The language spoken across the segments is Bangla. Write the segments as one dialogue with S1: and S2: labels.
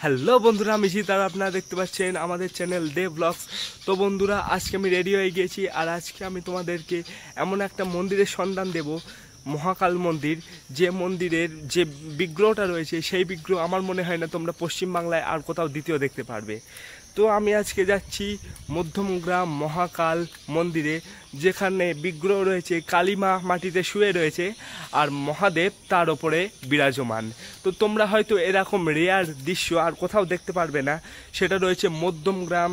S1: হ্যালো বন্ধুরা, আমি জিৎ আর আপনারা দেখতে পাচ্ছেন আমাদের চ্যানেল ডে ব্লগস। তো বন্ধুরা, আজকে আমি রেডি হয়ে গিয়েছি আর আজকে আমি তোমাদেরকে এমন একটা মন্দিরের সন্ধান দেব, মহাকাল মন্দির। যে মন্দিরের যে বিগ্রহটা রয়েছে সেই বিগ্রহ আমার মনে হয় না তোমরা পশ্চিমবাংলায় আর কোথাও দ্বিতীয় দেখতে পারবে। তো আমি আজকে যাচ্ছি মধ্যমগ্রাম মহাকাল মন্দিরে, যেখানে বিগ্রহ রয়েছে, কালীমা মাটিতে শুয়ে রয়েছে আর মহাদেব তার ওপরে বিরাজমান। তো তোমরা হয়তো এরকম রেয়ার দৃশ্য আর কোথাও দেখতে পারবে না, সেটা রয়েছে মধ্যমগ্রাম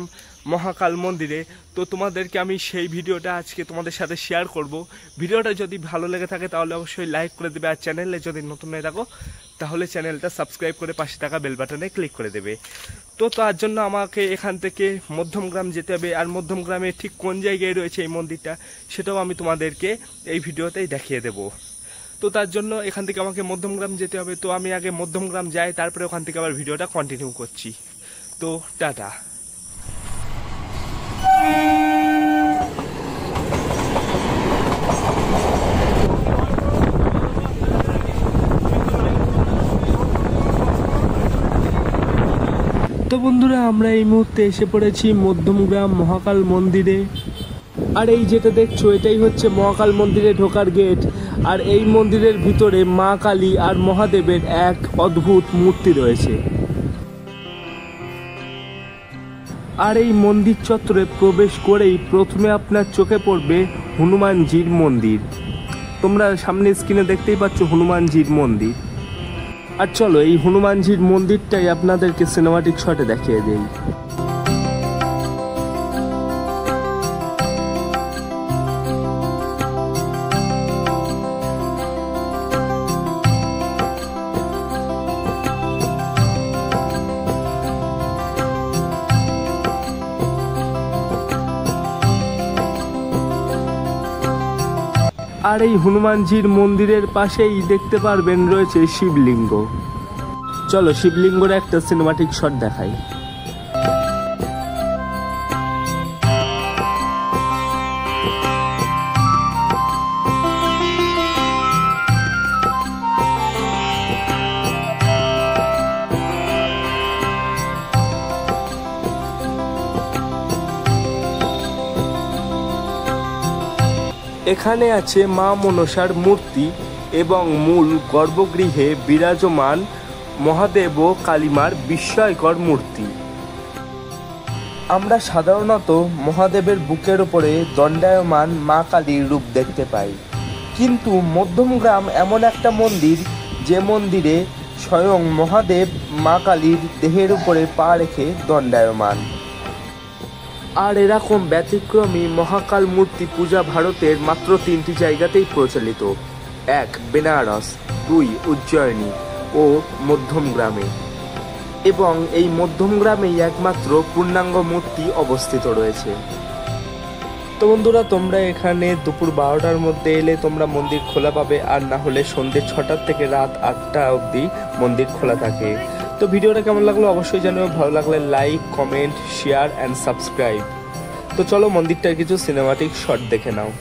S1: মহাকাল মন্দিরে। তো তোমাদেরকে আমি সেই ভিডিওটা আজকে তোমাদের সাথে শেয়ার করব। ভিডিওটা যদি ভালো লেগে থাকে তাহলে অবশ্যই লাইক করে দেবে, আর চ্যানেলে যদি নতুন হয়ে থাকো তাহলে চ্যানেলটা সাবস্ক্রাইব করে পাশে থাকা বেল বাটনে ক্লিক করে দেবে। তো তার জন্য আমাকে এখান থেকে মধ্যমগ্রাম যেতে হবে, আর মধ্যমগ্রামে ঠিক কোন জায়গায় রয়েছে এই মন্দিরটা সেটাও আমি তোমাদেরকে এই ভিডিওতেই দেখিয়ে দেব। তো তার জন্য এখান থেকে আমাকে মধ্যমগ্রাম যেতে হবে। তো আমি আগে মধ্যমগ্রাম যাই, তারপরে ওখান থেকে আবার ভিডিওটা কন্টিনিউ করছি। তো টাটা। তো বন্ধুরা, আমরা এই মুহূর্তে এসে পড়েছি মধ্যমগ্রাম মহাকাল মন্দিরে। আর এই যেটা দেখছো এটাই হচ্ছে মহাকাল মন্দিরে ঢোকার গেট। আর এই মন্দিরের ভিতরে মা কালী আর মহাদেবের এক অদ্ভুত মূর্তি রয়েছে। আর এই মন্দির চত্বরে প্রবেশ করেই প্রথমে আপনার চোখে পড়বে হনুমানজির মন্দির। তোমরা সামনে স্ক্রিনে দেখতেই পাচ্ছ হনুমানজির মন্দির। আর চলো এই হনুমানজির মন্দিরটাই আপনাদেরকে সিনেমাটিক শটে দেখিয়ে দেই। আর এই হনুমানজির মন্দিরের পাশেই দেখতে পারবেন রয়েছে শিবলিঙ্গ। চলো শিবলিঙ্গের একটা সিনেমাটিক শট দেখাই। এখানে আছে মা মনসার মূর্তি এবং মূল গর্ভগৃহে বিরাজমান মহাদেব ও কালীমার বিস্ময়কর মূর্তি। আমরা সাধারণত মহাদেবের বুকের ওপরে দণ্ডায়মান মা কালীর রূপ দেখতে পাই, কিন্তু মধ্যমগ্রাম এমন একটা মন্দির যে মন্দিরে স্বয়ং মহাদেব মা কালীর দেহের উপরে পা রেখে দণ্ডায়মান। আর এরকম ব্যতিক্রমী মহাকাল মূর্তি পূজা ভারতের মাত্র 3টি জায়গাতেই প্রচলিত। 1 বেনারস, 2 উজ্জয়িনী ও মধ্যমগ্রামে। এবং এই মধ্যমগ্রামেই একমাত্র পূর্ণাঙ্গ মূর্তি অবস্থিত রয়েছে। তো বন্ধুরা, তোমরা এখানে দুপুর 12টার মধ্যে এলে তোমরা মন্দির খোলা পাবে, আর না হলে সন্ধ্যে 6টা থেকে রাত 8টা অবধি মন্দির খোলা থাকে। তো ভিডিওটা কেমন লাগলো অবশ্যই জানিও। ভালো লাগলে like, comment, share and subscribe. তো চলো মন্দিরটার কিছু সিনেমাটিক শট দেখে নাও।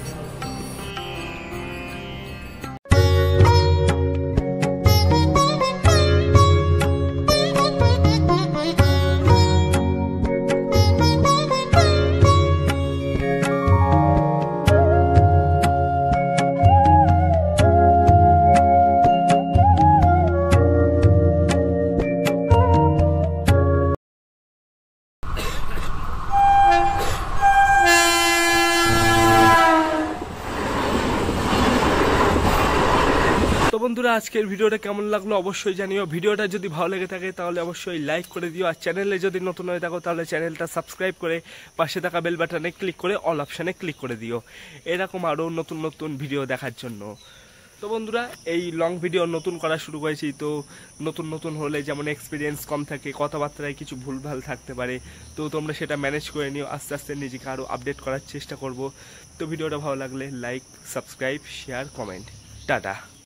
S1: তো বন্ধুরা, আজকের ভিডিওটা কেমন লাগলো অবশ্যই জানিও। ভিডিওটা যদি ভালো লেগে থাকে তাহলে অবশ্যই লাইক করে দিও, আর চ্যানেলে যদি নতুন হয়ে থাকো তাহলে চ্যানেলটা সাবস্ক্রাইব করে পাশে থাকা বেল বাটনে ক্লিক করে অল অপশানে ক্লিক করে দিও, এরকম আরও নতুন নতুন ভিডিও দেখার জন্য। তো বন্ধুরা, এই লং ভিডিও নতুন করা শুরু করেছি। তো নতুন নতুন হলে যেমন এক্সপিরিয়েন্স কম থাকে, কথাবার্তায় কিছু ভুলভাল থাকতে পারে, তো তোমরা সেটা ম্যানেজ করে নিও। আস্তে আস্তে নিজেকে আরও আপডেট করার চেষ্টা করব। তো ভিডিওটা ভালো লাগলে like, subscribe, share, comment. Tata.